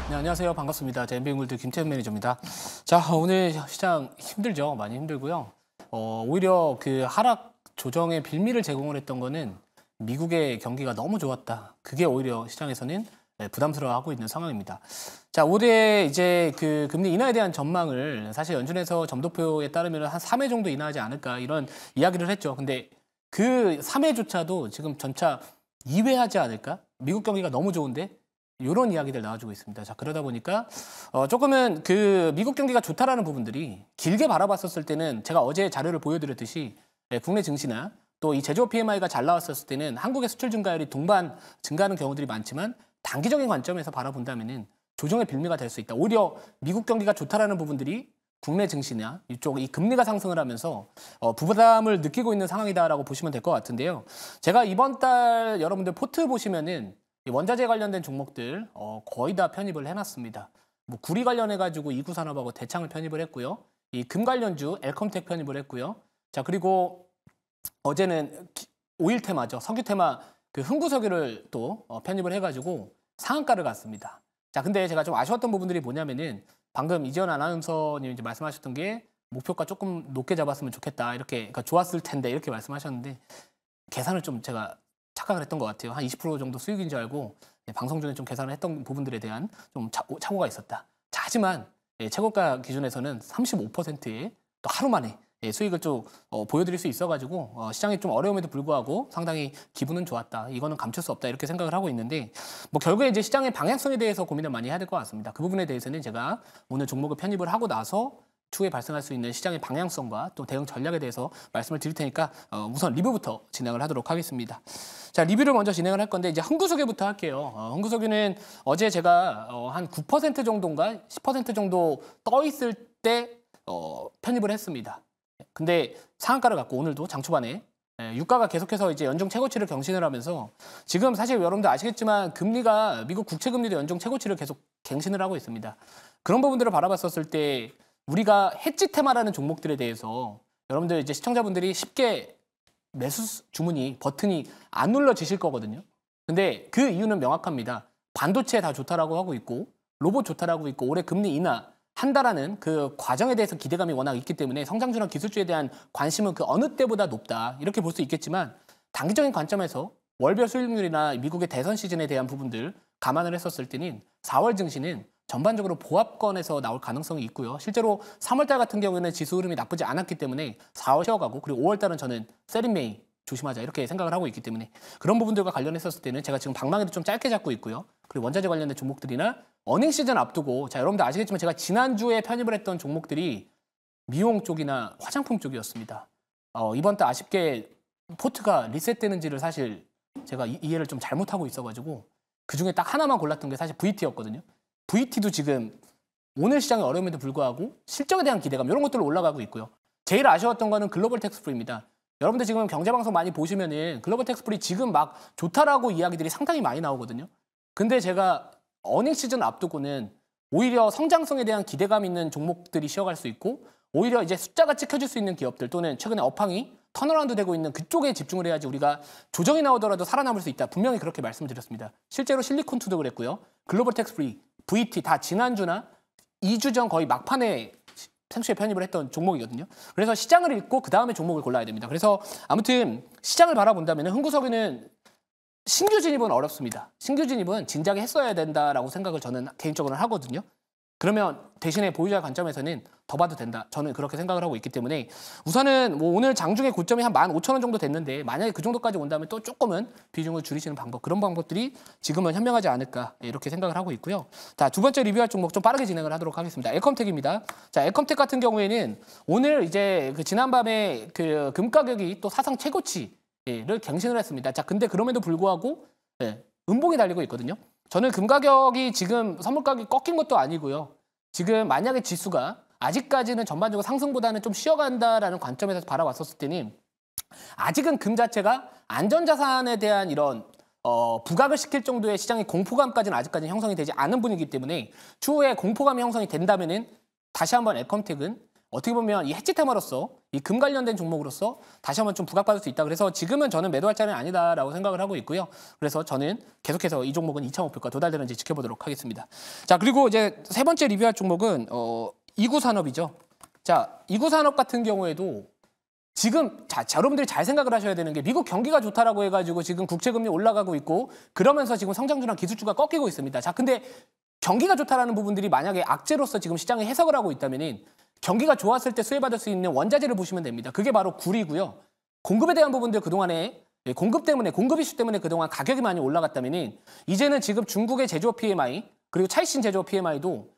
네, 안녕하세요. 반갑습니다. MB골드 김태현 매니저입니다. 자, 오늘 시장 힘들죠. 많이 힘들고요. 오히려 그 하락 조정의 빌미를 제공을 했던 거는 미국의 경기가 너무 좋았다. 그게 오히려 시장에서는 부담스러워하고 있는 상황입니다. 자, 올해 이제 그 금리 인하에 대한 전망을 사실 연준에서 점도표에 따르면 한 3회 정도 인하하지 않을까 이런 이야기를 했죠. 근데 그 3회조차도 지금 전차 2회 하지 않을까? 미국 경기가 너무 좋은데 이런 이야기들 나와주고 있습니다. 자, 그러다 보니까 조금은 그 미국 경기가 좋다라는 부분들이 길게 바라봤었을 때는 제가 어제 자료를 보여드렸듯이 국내 증시나 또 이 제조업 PMI가 잘 나왔었을 때는 한국의 수출 증가율이 동반 증가하는 경우들이 많지만 단기적인 관점에서 바라본다면은 조정의 빌미가 될 수 있다. 오히려 미국 경기가 좋다라는 부분들이 국내 증시나 이쪽 이 금리가 상승을 하면서 부담을 느끼고 있는 상황이다라고 보시면 될 것 같은데요. 제가 이번 달 여러분들 포트 보시면은 이 원자재 관련된 종목들 거의 다 편입을 해놨습니다. 뭐 구리 관련해가지고 이구산업하고 대창을 편입을 했고요. 이 금 관련주 엘컴텍 편입을 했고요. 자, 그리고 어제는 오일 테마죠. 석유 테마 그 흥구석유를 또 편입을 해가지고 상한가를 갔습니다. 자, 근데 제가 좀 아쉬웠던 부분들이 뭐냐면은 방금 이지연 아나운서님 이제 말씀하셨던 게 목표가 조금 높게 잡았으면 좋겠다. 이렇게 그러니까 좋았을 텐데 이렇게 말씀하셨는데 계산을 좀 제가 착각을 했던 것 같아요. 한 20% 정도 수익인 줄 알고 방송 중에 좀 계산을 했던 부분들에 대한 좀 착오가 있었다. 자, 하지만 최고가 기준에서는 35%의 또 하루 만에 수익을 좀 보여드릴 수 있어가지고 시장이 좀 어려움에도 불구하고 상당히 기분은 좋았다. 이거는 감출 수 없다. 이렇게 생각을 하고 있는데 뭐 결국에 이제 시장의 방향성에 대해서 고민을 많이 해야 될 것 같습니다. 그 부분에 대해서는 제가 오늘 종목을 편입을 하고 나서 추후에 발생할 수 있는 시장의 방향성과 또 대응 전략에 대해서 말씀을 드릴 테니까 우선 리뷰부터 진행을 하도록 하겠습니다. 자, 리뷰를 먼저 진행을 할 건데 이제 흥구석유부터 할게요. 흥구석유는 어제 제가 한 9% 정도인가 10% 정도 떠 있을 때 편입을 했습니다. 근데 상한가를 갖고 오늘도 장 초반에 유가가 계속해서 이제 연중 최고치를 경신을 하면서 지금 사실 여러분들 아시겠지만 금리가 미국 국채 금리도 연중 최고치를 계속 갱신을 하고 있습니다. 그런 부분들을 바라봤었을 때 우리가 해지 테마라는 종목들에 대해서 여러분들 이제 시청자분들이 쉽게 매수 주문이 버튼이 안 눌러지실 거거든요. 근데 그 이유는 명확합니다. 반도체 다 좋다라고 하고 있고 로봇 좋다라고 있고 올해 금리 인하 한다라는 그 과정에 대해서 기대감이 워낙 있기 때문에 성장주나 기술주에 대한 관심은 그 어느 때보다 높다. 이렇게 볼 수 있겠지만 단기적인 관점에서 월별 수익률이나 미국의 대선 시즌에 대한 부분들 감안을 했었을 때는 4월 증시는 전반적으로 보합권에서 나올 가능성이 있고요. 실제로 3월달 같은 경우에는 지수 흐름이 나쁘지 않았기 때문에 4월 쉬어가고 그리고 5월달은 저는 세린메이 조심하자 이렇게 생각을 하고 있기 때문에 그런 부분들과 관련했었을 때는 제가 지금 방망이도 좀 짧게 잡고 있고요. 그리고 원자재 관련된 종목들이나 어닝 시즌 앞두고 자 여러분들 아시겠지만 제가 지난주에 편입을 했던 종목들이 미용 쪽이나 화장품 쪽이었습니다. 이번 달 아쉽게 포트가 리셋되는지를 사실 제가 이해를 좀 잘못하고 있어가지고 그중에 딱 하나만 골랐던 게 사실 VT였거든요. VT도 지금 오늘 시장의 어려움에도 불구하고 실적에 대한 기대감 이런 것들로 올라가고 있고요. 제일 아쉬웠던 거는 글로벌 텍스프리입니다. 여러분들 지금 경제방송 많이 보시면은 글로벌 텍스프리 지금 막 좋다라고 이야기들이 상당히 많이 나오거든요. 근데 제가 어닝 시즌 앞두고는 오히려 성장성에 대한 기대감 있는 종목들이 쉬어갈 수 있고 오히려 이제 숫자가 찍혀질 수 있는 기업들 또는 최근에 업황이 턴어라운드 되고 있는 그쪽에 집중을 해야지 우리가 조정이 나오더라도 살아남을 수 있다. 분명히 그렇게 말씀드렸습니다. 실제로 실리콘투도 그랬고요. 글로벌 텍스프리, VT 다 지난주나 2주 전 거의 막판에 생수에 편입을 했던 종목이거든요. 그래서 시장을 읽고 그 다음에 종목을 골라야 됩니다. 그래서 아무튼 시장을 바라본다면 흥구석유는 신규 진입은 어렵습니다. 신규 진입은 진작에 했어야 된다라고 생각을 저는 개인적으로는 하거든요. 그러면 대신에 보유자 관점에서는 더 봐도 된다. 저는 그렇게 생각을 하고 있기 때문에 우선은 뭐 오늘 장중에 고점이 한 15,000원 정도 됐는데 만약에 그 정도까지 온다면 또 조금은 비중을 줄이시는 방법 그런 방법들이 지금은 현명하지 않을까 이렇게 생각을 하고 있고요. 자, 두 번째 리뷰할 종목 좀 빠르게 진행을 하도록 하겠습니다. 엘컴텍입니다. 자, 엘컴텍 같은 경우에는 오늘 이제 그 지난밤에 그 금 가격이 또 사상 최고치를 갱신을 했습니다. 자, 근데 그럼에도 불구하고 음봉이 달리고 있거든요. 저는 금 가격이 지금 선물 가격이 꺾인 것도 아니고요. 지금 만약에 지수가 아직까지는 전반적으로 상승보다는 좀 쉬어간다라는 관점에서 바라봤었을 때는 아직은 금 자체가 안전자산에 대한 이런 부각을 시킬 정도의 시장의 공포감까지는 아직까지는 형성이 되지 않은 분위기 때문에 추후에 공포감이 형성이 된다면은 다시 한번 엘컴텍은 어떻게 보면 이 해지 테마로서 이 금 관련된 종목으로서 다시 한번 좀 부각받을 수 있다. 그래서 지금은 저는 매도할 자리는 아니다라고 생각을 하고 있고요. 그래서 저는 계속해서 이 종목은 2차 목표가 도달되는지 지켜보도록 하겠습니다. 자, 그리고 이제 세 번째 리뷰할 종목은 이구산업이죠. 자, 이구산업 같은 경우에도 지금 여러분들이 잘 생각을 하셔야 되는 게 미국 경기가 좋다라고 해가지고 지금 국채금리 올라가고 있고 그러면서 지금 성장주랑 기술주가 꺾이고 있습니다. 자, 근데 경기가 좋다라는 부분들이 만약에 악재로서 지금 시장에 해석을 하고 있다면은 경기가 좋았을 때 수혜받을 수 있는 원자재를 보시면 됩니다. 그게 바로 굴이고요. 공급에 대한 부분들 그동안에 공급 이슈 때문에 그동안 가격이 많이 올라갔다면은 이제는 지금 중국의 제조업 PMI 그리고 차이신 제조업 PMI도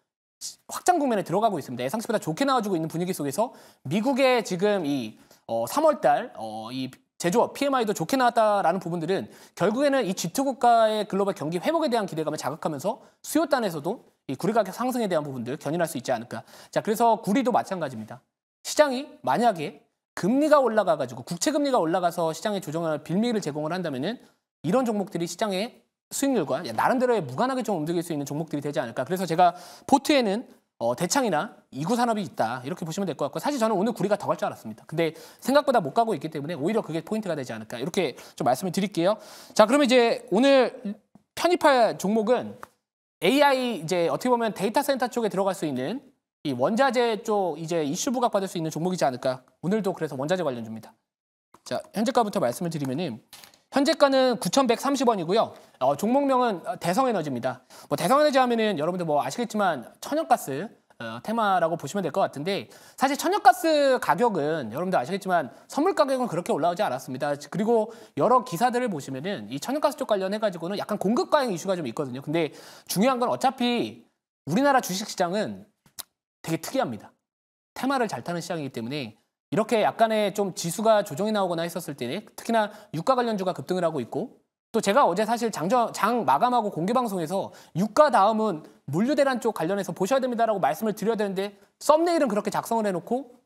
확장 국면에 들어가고 있습니다. 예상치보다 좋게 나와주고 있는 분위기 속에서 미국의 지금 이 3월달 이 제조업 PMI도 좋게 나왔다라는 부분들은 결국에는 이 G2 국가의 글로벌 경기 회복에 대한 기대감을 자극하면서 수요단에서도 이 구리 가격 상승에 대한 부분들 견인할 수 있지 않을까. 자, 그래서 구리도 마찬가지입니다. 시장이 만약에 금리가 올라가가지고 국채 금리가 올라가서 시장에 조정할 빌미를 제공을 한다면은 이런 종목들이 시장의 수익률과 나름대로의 무관하게 좀 움직일 수 있는 종목들이 되지 않을까. 그래서 제가 포트에는 대창이나 이구산업이 있다 이렇게 보시면 될 것 같고 사실 저는 오늘 구리가 더 갈 줄 알았습니다. 근데 생각보다 못 가고 있기 때문에 오히려 그게 포인트가 되지 않을까 이렇게 좀 말씀을 드릴게요. 자, 그러면 이제 오늘 편입할 종목은 AI 이제 어떻게 보면 데이터 센터 쪽에 들어갈 수 있는 이 원자재 쪽 이제 이슈 부각 받을 수 있는 종목이지 않을까. 오늘도 그래서 원자재 관련주입니다. 자, 현재가부터 말씀을 드리면은 현재가는 9,130원이고요. 종목명은 대성에너지입니다. 뭐 대성에너지 하면은 여러분들 뭐 아시겠지만 천연가스 테마라고 보시면 될 것 같은데 사실 천연가스 가격은 여러분들 아시겠지만 선물 가격은 그렇게 올라오지 않았습니다. 그리고 여러 기사들을 보시면은 이 천연가스 쪽 관련해 가지고는 약간 공급 과잉 이슈가 좀 있거든요. 근데 중요한 건 어차피 우리나라 주식시장은 되게 특이합니다. 테마를 잘 타는 시장이기 때문에 이렇게 약간의 좀 지수가 조정이 나오거나 했었을 때 특히나 유가 관련주가 급등을 하고 있고 또 제가 어제 사실 장 마감하고 공개방송에서 유가 다음은 물류대란 쪽 관련해서 보셔야 됩니다라고 말씀을 드려야 되는데 썸네일은 그렇게 작성을 해놓고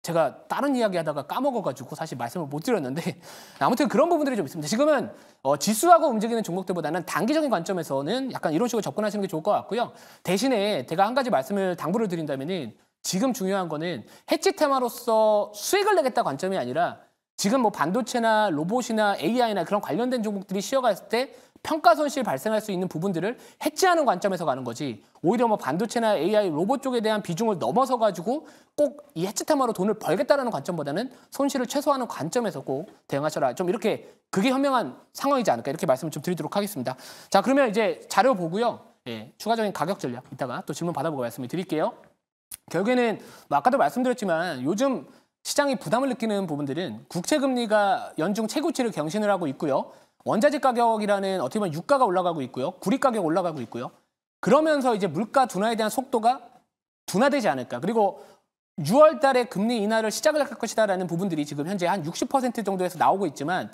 제가 다른 이야기 하다가 까먹어가지고 사실 말씀을 못 드렸는데 아무튼 그런 부분들이 좀 있습니다. 지금은 지수하고 움직이는 종목들보다는 단기적인 관점에서는 약간 이런 식으로 접근하시는 게 좋을 것 같고요. 대신에 제가 한 가지 말씀을 당부를 드린다면은 지금 중요한 거는 해치 테마로서 수익을 내겠다 관점이 아니라 지금 뭐 반도체나 로봇이나 AI나 그런 관련된 종목들이 쉬어갔을 때 평가 손실 발생할 수 있는 부분들을 해치하는 관점에서 가는 거지 오히려 뭐 반도체나 AI, 로봇 쪽에 대한 비중을 넘어서 가지고 꼭 이 해치 테마로 돈을 벌겠다라는 관점보다는 손실을 최소화하는 관점에서 꼭 대응하셔라. 좀 이렇게 그게 현명한 상황이지 않을까 이렇게 말씀을 좀 드리도록 하겠습니다. 자, 그러면 이제 자료 보고요. 예, 추가적인 가격 전략 이따가 또 질문 받아보고 말씀을 드릴게요. 결국에는 뭐 아까도 말씀드렸지만 요즘 시장이 부담을 느끼는 부분들은 국채 금리가 연중 최고치를 경신을 하고 있고요. 원자재 가격이라는 어떻게 보면 유가가 올라가고 있고요. 구리 가격 올라가고 있고요. 그러면서 이제 물가 둔화에 대한 속도가 둔화되지 않을까. 그리고 6월 달에 금리 인하를 시작을 할 것이다라는 부분들이 지금 현재 한 60% 정도에서 나오고 있지만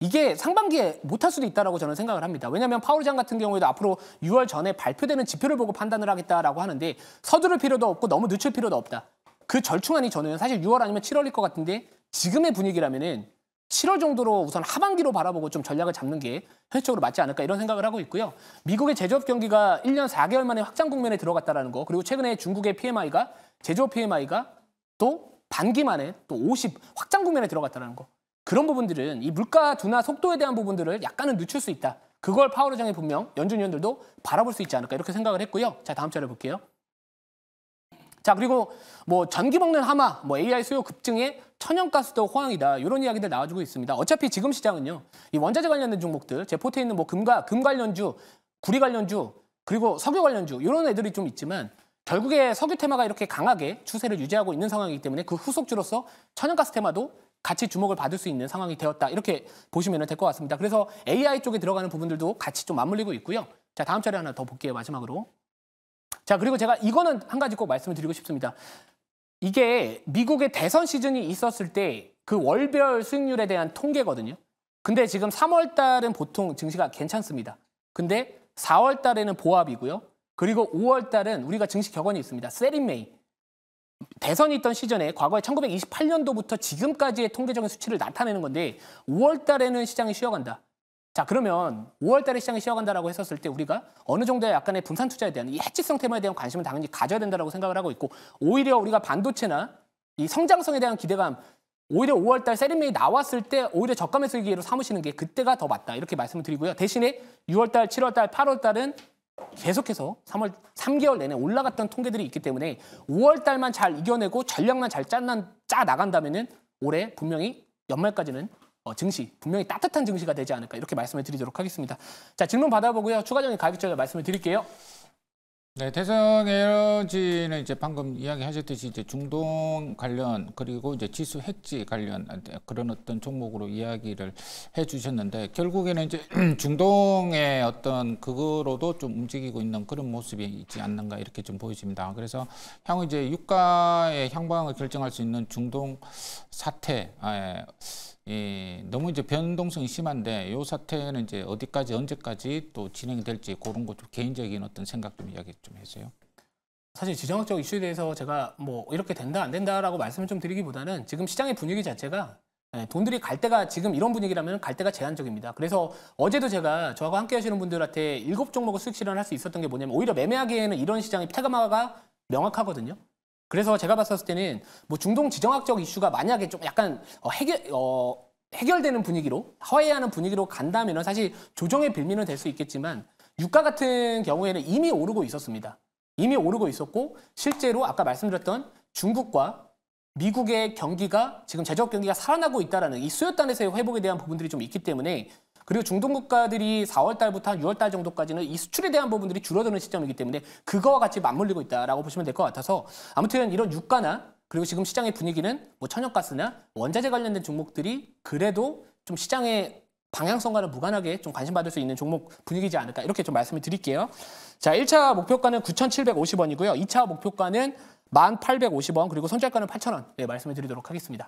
이게 상반기에 못할 수도 있다라고 저는 생각을 합니다. 왜냐하면 파월 의장 같은 경우에도 앞으로 6월 전에 발표되는 지표를 보고 판단을 하겠다라고 하는데 서두를 필요도 없고 너무 늦출 필요도 없다. 그 절충안이 저는 사실 6월 아니면 7월일 것 같은데 지금의 분위기라면은 7월 정도로 우선 하반기로 바라보고 좀 전략을 잡는 게 현실적으로 맞지 않을까 이런 생각을 하고 있고요. 미국의 제조업 경기가 1년 4개월 만에 확장 국면에 들어갔다라는 거 그리고 최근에 중국의 PMI가 제조업 PMI가 또 반기 만에 또 50 확장 국면에 들어갔다는 거 그런 부분들은 이 물가 둔화 속도에 대한 부분들을 약간은 늦출 수 있다. 그걸 파월 의장이 분명 연준 위원들도 바라볼 수 있지 않을까 이렇게 생각을 했고요. 자, 다음 자료 볼게요. 자, 그리고 뭐 전기 먹는 하마, 뭐 AI 수요 급증에 천연가스도 호황이다. 이런 이야기들 나와주고 있습니다. 어차피 지금 시장은요. 이 원자재 관련된 종목들, 제 포트에 있는 뭐 금 관련주, 구리 관련주, 그리고 석유 관련주 이런 애들이 좀 있지만 결국에 석유 테마가 이렇게 강하게 추세를 유지하고 있는 상황이기 때문에 그 후속주로서 천연가스 테마도 같이 주목을 받을 수 있는 상황이 되었다. 이렇게 보시면 될 것 같습니다. 그래서 AI 쪽에 들어가는 부분들도 같이 좀 맞물리고 있고요. 자, 다음 자료 하나 더 볼게요. 마지막으로. 자, 그리고 제가 이거는 한 가지 꼭 말씀을 드리고 싶습니다. 이게 미국의 대선 시즌이 있었을 때 그 월별 수익률에 대한 통계거든요. 근데 지금 3월 달은 보통 증시가 괜찮습니다. 근데 4월 달에는 보합이고요. 그리고 5월 달은 우리가 증시 격언이 있습니다. 세린메이. 대선이 있던 시즌에 과거에 1928년도부터 지금까지의 통계적인 수치를 나타내는 건데 5월 달에는 시장이 쉬어간다. 자, 그러면 5월 달에 시장이 쉬어간다라고 했었을 때 우리가 어느 정도의 약간의 분산 투자에 대한 이 해지성 테마에 대한 관심을 당연히 가져야 된다고 생각을 하고 있고 오히려 우리가 반도체나 이 성장성에 대한 기대감 오히려 5월 달 세리메이 나왔을 때 오히려 저가 매수 기회로 삼으시는 게 그때가 더 맞다 이렇게 말씀을 드리고요. 대신에 6월 달, 7월 달, 8월 달은 계속해서 3개월 내내 올라갔던 통계들이 있기 때문에 5월 달만 잘 이겨내고 전략만 잘 짜 나간다면은 올해 분명히 연말까지는 증시, 분명히 따뜻한 증시가 되지 않을까 이렇게 말씀을 드리도록 하겠습니다. 자, 질문 받아보고요. 추가적인 가격 전략 말씀을 드릴게요. 네, 대성에너지는 이제 방금 이야기하셨듯이 이제 중동 관련 그리고 이제 지수 해지 관련 그런 어떤 종목으로 이야기를 해주셨는데 결국에는 이제 중동의 어떤 그거로도 좀 움직이고 있는 그런 모습이 있지 않는가 이렇게 좀 보여집니다. 그래서 향후 이제 유가의 향방을 결정할 수 있는 중동 사태. 너무 이제 변동성이 심한데 이 사태는 이제 어디까지 언제까지 또 진행이 될지 그런 것 좀 개인적인 어떤 생각 좀 이야기 좀 해주세요. 사실 지정학적 이슈에 대해서 제가 뭐 이렇게 된다 안 된다라고 말씀을 좀 드리기보다는 지금 시장의 분위기 자체가 돈들이 갈 때가 지금 이런 분위기라면 갈 때가 제한적입니다. 그래서 어제도 제가 저하고 함께 하시는 분들한테 7종목을 수익 실현할 수 있었던 게 뭐냐면 오히려 매매하기에는 이런 시장이 테마가 명확하거든요. 그래서 제가 봤었을 때는 뭐 중동 지정학적 이슈가 만약에 좀 약간 해결되는 분위기로 화해하는 분위기로 간다면 사실 조정의 빌미는 될 수 있겠지만 유가 같은 경우에는 이미 오르고 있었습니다. 이미 오르고 있었고 실제로 아까 말씀드렸던 중국과 미국의 경기가 지금 제조업 경기가 살아나고 있다는 이 수요단에서의 회복에 대한 부분들이 좀 있기 때문에 그리고 중동 국가들이 4월 달부터 한 6월 달 정도까지는 이 수출에 대한 부분들이 줄어드는 시점이기 때문에 그거와 같이 맞물리고 있다라고 보시면 될 것 같아서 아무튼 이런 유가나 그리고 지금 시장의 분위기는 뭐 천연가스나 원자재 관련된 종목들이 그래도 좀 시장의 방향성과는 무관하게 좀 관심받을 수 있는 종목 분위기지 않을까 이렇게 좀 말씀을 드릴게요. 자, 1차 목표가는 9,750원이고요. 2차 목표가는 1,850원 그리고 손절가는 8,000원 네, 말씀을 드리도록 하겠습니다.